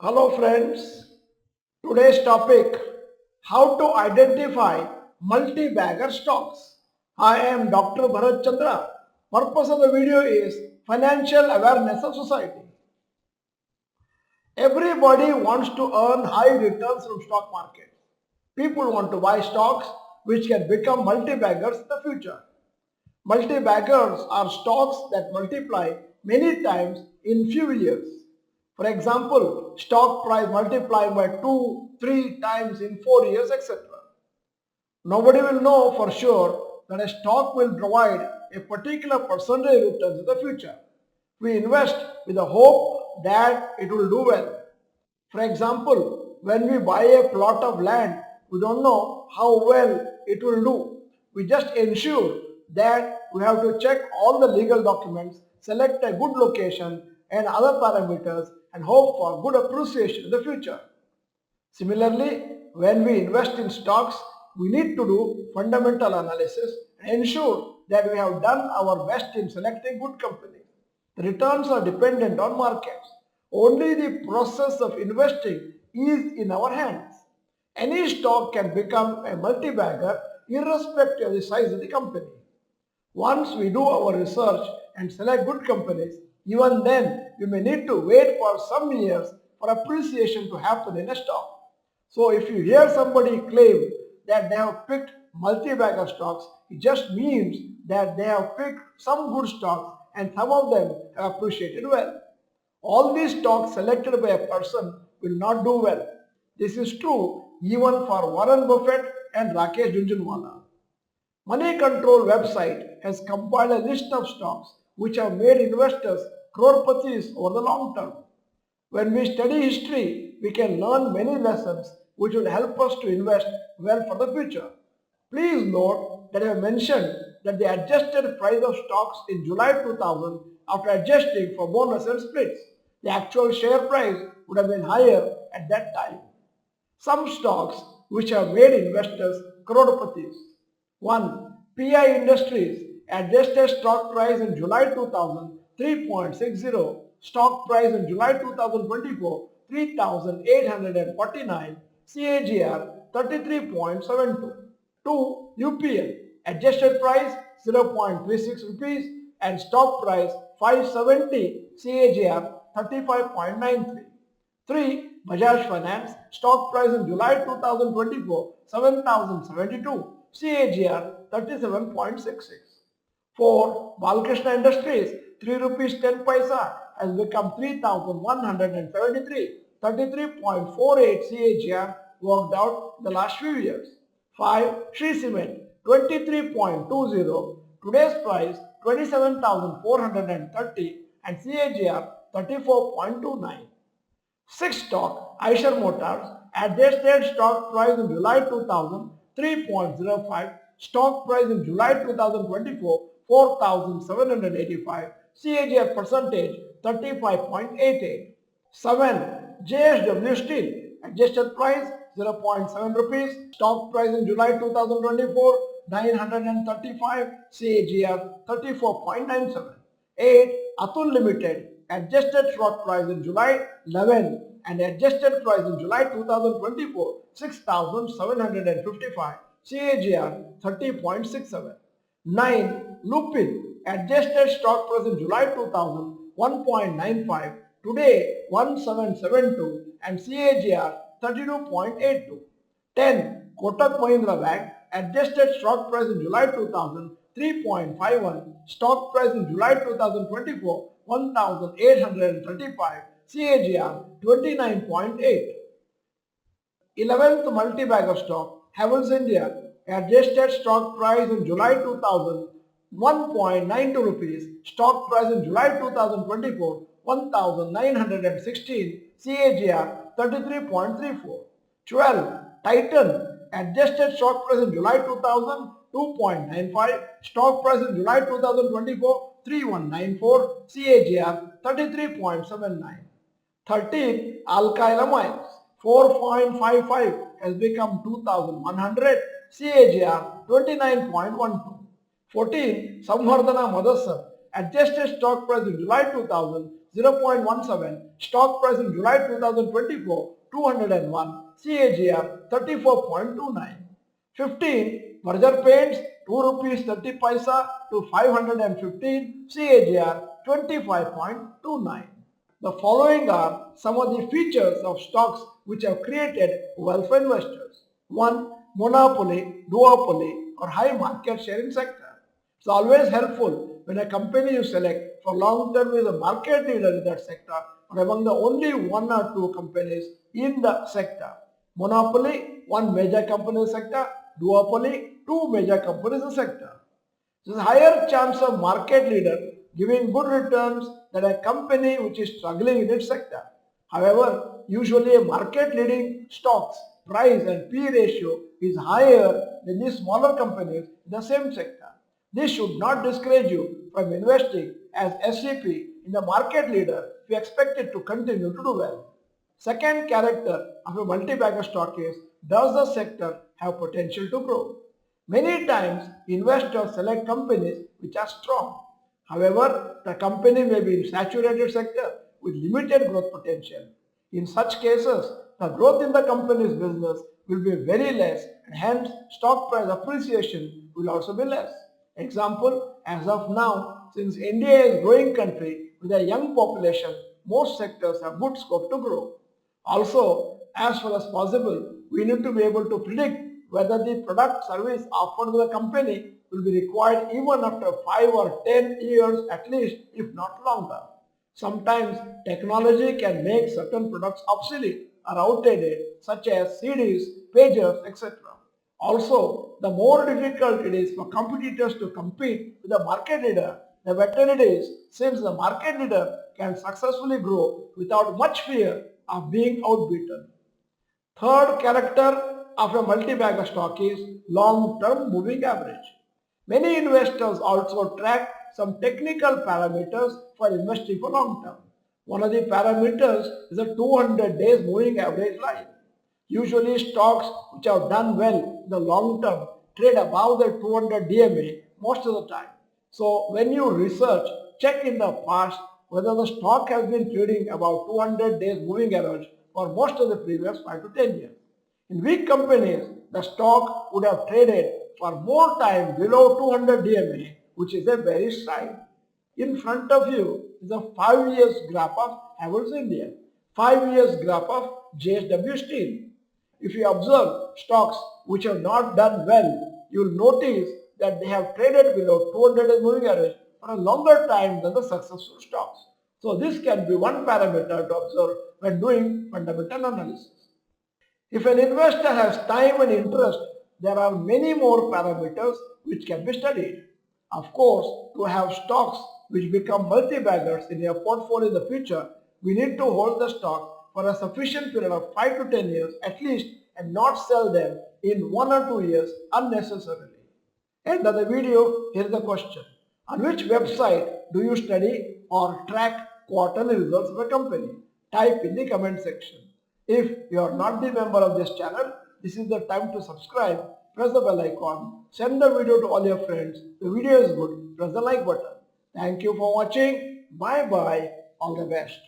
Hello friends, today's topic, how to identify multi-bagger stocks. I am Dr. Bharath Chandra. Purpose of the video is financial awareness of society. Everybody wants to earn high returns from stock market. People want to buy stocks which can become multi-baggers in the future. Multi-baggers are stocks that multiply many times in few years. For example, stock price multiplying by 2, 3 times in 4 years, etc. Nobody will know for sure that a stock will provide a particular percentage returns in the future. We invest with the hope that it will do well. For example, when we buy a plot of land, we don't know how well it will do. We just ensure that we have to check all the legal documents, select a good location and other parameters and hope for good appreciation in the future. Similarly, when we invest in stocks, we need to do fundamental analysis and ensure that we have done our best in selecting good companies. The returns are dependent on markets. Only the process of investing is in our hands. Any stock can become a multi-bagger irrespective of the size of the company. Once we do our research and select good companies, even then we may need to wait for some years for appreciation to happen in a stock. So if you hear somebody claim that they have picked multi-bagger stocks, it just means that they have picked some good stocks and some of them have appreciated well. All these stocks selected by a person will not do well. This is true even for Warren Buffett and Rakesh Jhunjhunwala. Money Control website has compiled a list of stocks which have made investors crorepati's over the long term. When we study history, we can learn many lessons which will help us to invest well for the future. Please note that I have mentioned that the adjusted price of stocks in July 2000 after adjusting for bonus and splits. The actual share price would have been higher at that time. Some stocks which have made investors crorepati's. 1. PI Industries adjusted stock price in July 2000 3.60, stock price in July 2024 3,849, CAGR 33.72. 2. UPL adjusted price 0.36 rupees and stock price 570, CAGR 35.93. 3. Bajaj Finance stock price in July 2024 7,072, CAGR 37.66. 4. Balkrishna Industries 3 rupees 10 paisa has become 3,173, 33.48 CAGR worked out in the last few years. 5. Shree Cement 23.20, today's price 27,430 and CAGR 34.29. 6. Stock Eicher Motors adjusted stock price in July 2000 3.05, stock price in July 2024 4,785, CAGR percentage 35.88. 7. JSW Steel adjusted price 0.7 rupees, stock price in July 2024 935, CAGR 34.97. 8. Atul Limited adjusted stock price in July 11 and adjusted price in July 2024 6,755, CAGR 30.67. 9. Lupin adjusted stock price in July 2000 1.95, today 1772 and CAGR 32.82. 10. Kotak Mahindra Bank adjusted stock price in July 2000 3.51, stock price in July 2024 1,835, CAGR 29.8. 11th multi-bagger stock, Havells India, adjusted stock price in July 2000 1.92 rupees, stock price in July 2024 1,916, CAGR 33.34. 12. Titan adjusted stock price in July 2000 2.95, stock price in July 2024 3194, CAGR 33.79. 13. Alkyl Amines 4.55 has become 2100, CAGR 29.12. 14. Samvardhana Motherson adjusted stock price in July 2000 0.17, stock price in July 2024, 201, CAGR 34.29. 15, Berger Paints, 2 rupees 30 paisa to 515, CAGR 25.29. The following are some of the features of stocks which have created wealth for investors. 1. Monopoly, duopoly or high market share in sector. It's always helpful when a company you select for long term is a market leader in that sector or among the only one or two companies in the sector. Monopoly, one major company in the sector. Duopoly, two major companies in the sector. There is a higher chance of market leader giving good returns than a company which is struggling in its sector. However, usually a market leading stocks price and P ratio is higher than the smaller companies in the same sector. This should not discourage you from investing as SCP in the market leader if you expect it to continue to do well. Second character of a multi-bagger stock is, does the sector have potential to grow? Many times investors select companies which are strong. However, the company may be in saturated sector with limited growth potential. In such cases, the growth in the company's business will be very less and hence stock price appreciation will also be less. Example, as of now, since India is a growing country with a young population, most sectors have good scope to grow. Also, as far as possible, we need to be able to predict whether the product service offered by the company will be required even after 5 or 10 years at least, if not longer. Sometimes technology can make certain products obsolete or outdated, such as CDs, pagers, etc. Also, the more difficult it is for competitors to compete with the market leader, the better it is, since the market leader can successfully grow without much fear of being outbeaten. Third character of a multi-bagger stock is long-term moving average. Many investors also track some technical parameters for investing for long term. One of the parameters is a 200 days moving average line. Usually stocks which have done well in the long term trade above the 200 DMA most of the time. So when you research, check in the past whether the stock has been trading about 200 days moving average for most of the previous 5 to 10 years. In weak companies, the stock would have traded for more time below 200 DMA, which is a bearish sign. In front of you is a 5 years graph of Havells India, 5 years graph of JSW Steel. If you observe stocks which have not done well, you will notice that they have traded below 200 days moving average for a longer time than the successful stocks. So this can be one parameter to observe when doing fundamental analysis. If an investor has time and interest, there are many more parameters which can be studied. Of course, to have stocks which become multi-baggers in your portfolio in the future, we need to hold the stock for a sufficient period of 5 to 10 years at least and not sell them in 1 or 2 years unnecessarily. End of the video, here is the question. On which website do you study or track quarterly results of a company? Type in the comment section. If you are not the member of this channel, this is the time to subscribe, press the bell icon, send the video to all your friends. The video is good, press the like button. Thank you for watching. Bye bye. All the best.